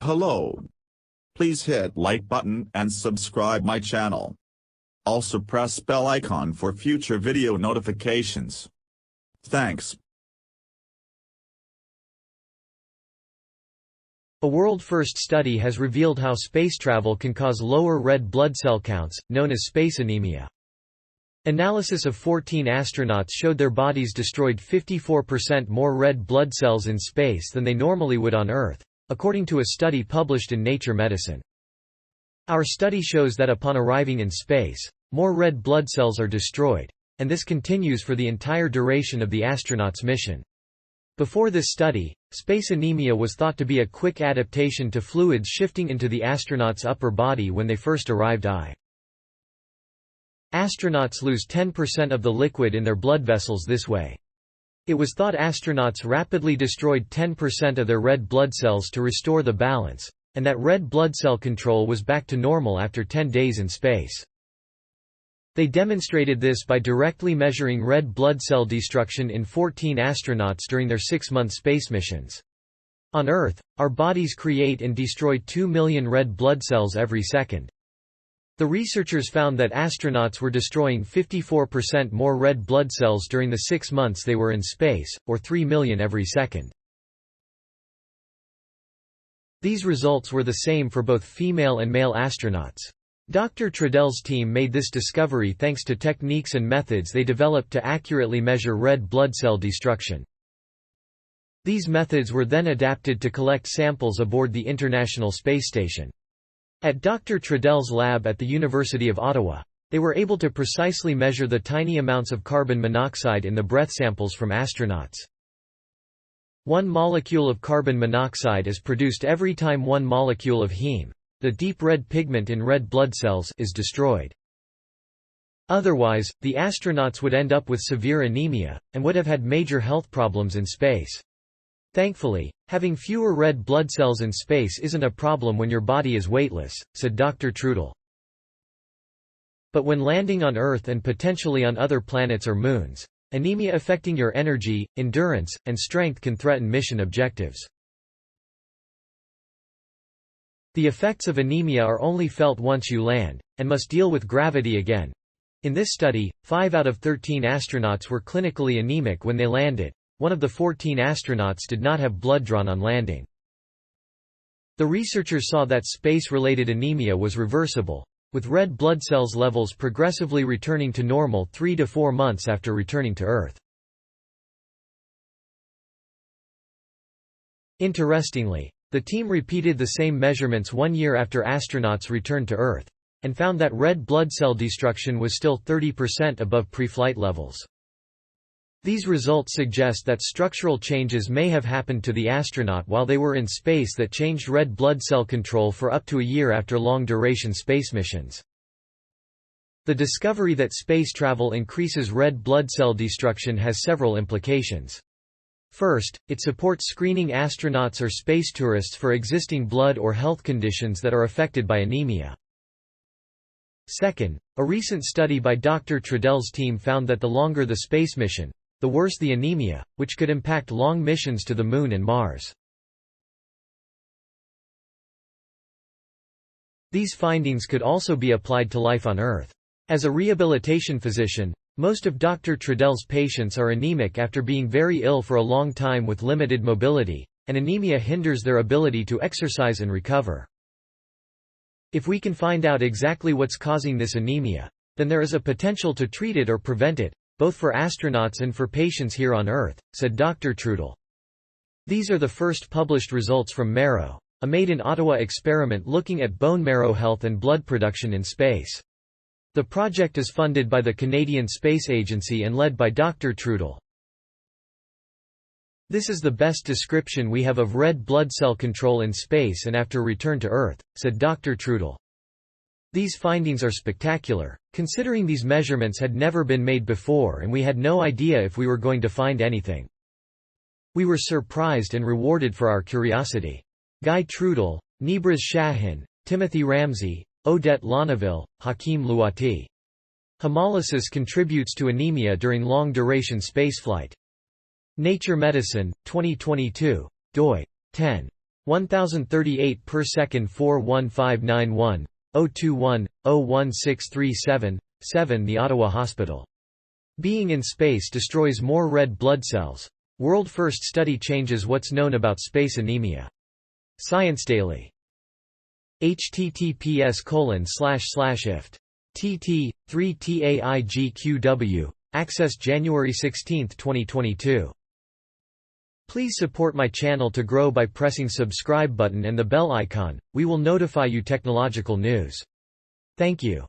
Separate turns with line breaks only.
Hello. Please hit like button and subscribe my channel. Also press bell icon for future video notifications. Thanks.
A world-first study has revealed how space travel can cause lower red blood cell counts, known as space anemia. Analysis of 14 astronauts showed their bodies destroyed 54% more red blood cells in space than they normally would on Earth, according to a study published in Nature Medicine. Our study shows that upon arriving in space, more red blood cells are destroyed, and this continues for the entire duration of the astronauts' mission. Before this study, space anemia was thought to be a quick adaptation to fluids shifting into the astronauts' upper body when they first arrived. Astronauts lose 10% of the liquid in their blood vessels this way. It was thought astronauts rapidly destroyed 10% of their red blood cells to restore the balance, and that red blood cell control was back to normal after 10 days in space. They demonstrated this by directly measuring red blood cell destruction in 14 astronauts during their 6-month space missions. On Earth, our bodies create and destroy 2 million red blood cells every second. The researchers found that astronauts were destroying 54% more red blood cells during the 6 months they were in space, or 3 million every second. These results were the same for both female and male astronauts. Dr. Trudel's team made this discovery thanks to techniques and methods they developed to accurately measure red blood cell destruction. These methods were then adapted to collect samples aboard the International Space Station. At Dr. Trudel's lab at the University of Ottawa, they were able to precisely measure the tiny amounts of carbon monoxide in the breath samples from astronauts. 1 molecule of carbon monoxide is produced every time 1 molecule of heme, the deep red pigment in red blood cells, is destroyed. Otherwise, the astronauts would end up with severe anemia, and would have had major health problems in space. Thankfully, having fewer red blood cells in space isn't a problem when your body is weightless, said Dr. Trudel. But when landing on Earth and potentially on other planets or moons, anemia affecting your energy, endurance, and strength can threaten mission objectives. The effects of anemia are only felt once you land, and must deal with gravity again. In this study, 5 out of 13 astronauts were clinically anemic when they landed. One of the 14 astronauts did not have blood drawn on landing. The researchers saw that space-related anemia was reversible, with red blood cells levels progressively returning to normal 3 to 4 months after returning to Earth. Interestingly, the team repeated the same measurements 1 year after astronauts returned to Earth, and found that red blood cell destruction was still 30% above pre-flight levels. These results suggest that structural changes may have happened to the astronaut while they were in space that changed red blood cell control for up to a year after long-duration space missions. The discovery that space travel increases red blood cell destruction has several implications. First, it supports screening astronauts or space tourists for existing blood or health conditions that are affected by anemia. Second, a recent study by Dr. Trudel's team found that the longer the space mission, the worse the anemia, which could impact long missions to the Moon and Mars. These findings could also be applied to life on Earth. As a rehabilitation physician, most of Dr. Trudel's patients are anemic after being very ill for a long time with limited mobility, and anemia hinders their ability to exercise and recover. If we can find out exactly what's causing this anemia, then there is a potential to treat it or prevent it, both for astronauts and for patients here on Earth, said Dr. Trudel. These are the first published results from marrow, a made-in-Ottawa experiment looking at bone marrow health and blood production in space. The project is funded by the Canadian Space Agency and led by Dr. Trudel. This is the best description we have of red blood cell control in space and after return to Earth, said Dr. Trudel. These findings are spectacular, considering these measurements had never been made before and we had no idea if we were going to find anything. We were surprised and rewarded for our curiosity. Guy Trudel, Nebras Shahin, Timothy Ramsey, Odette Lonneville, Hakeem Louati. Hemolysis contributes to anemia during long-duration spaceflight. Nature Medicine, 2022. doi. 10. 1038 per second 41591, 021, 01637, 7. The Ottawa Hospital. Being in space destroys more red blood cells. World first study changes what's known about space anemia. Science Daily. https://ift. tt. 3taigqw. Access January 16, 2022. Please support my channel to grow by pressing subscribe button and the bell icon. We will notify you technological news. Thank you.